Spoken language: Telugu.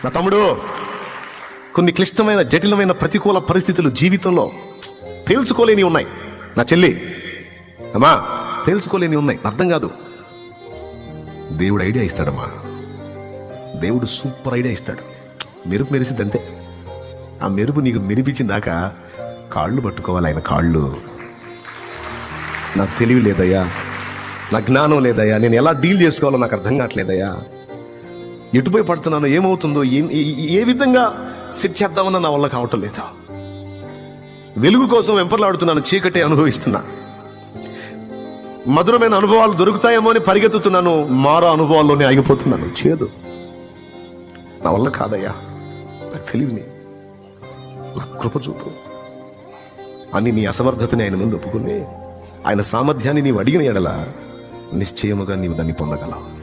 నా తమ్ముడు, కొన్ని క్లిష్టమైన జటిలమైన ప్రతికూల పరిస్థితులు జీవితంలో తేల్చుకోలేని ఉన్నాయి. నా చెల్లి, అమ్మా, తేల్చుకోలేని ఉన్నాయి, అర్థం కాదు. దేవుడు ఐడియా ఇస్తాడమ్మా. దేవుడు సూపర్ ఐడియా ఇస్తాడు. మెరుపు మెరిసింది అంతే. ఆ మెరుపు నీకు మెరిపించిందాక కాళ్ళు పట్టుకోవాలి ఆయన కాళ్ళు. నాకు తెలివి లేదయ్యా, నా జ్ఞానం లేదయ్యా, నేను ఎలా డీల్ చేసుకోవాలో నాకు అర్థం కావట్లేదయ్యా, ఎటుపోయి పడుతున్నానో, ఏమవుతుందో, ఏ విధంగా సెట్ చేద్దామన్నా నా వల్ల కావటం లేదా. వెలుగు కోసం వెంపర్లాడుతున్నాను, చీకటే అనుభవిస్తున్నా. మధురమైన అనుభవాలు దొరుకుతాయేమో అని పరిగెత్తుతున్నాను, మారా అనుభవాల్లోనే ఆగిపోతున్నాను. చేదు నా వల్ల కాదయ్యా, నాకు తెలివిని, నా కృప చూపు అని నీ అసమర్థతని ఆయన ముందు ఒప్పుకుని ఆయన సామర్థ్యాన్ని నీవు అడిగిన ఎడల నిశ్చయముగా నీవు దాన్ని పొందగలవు.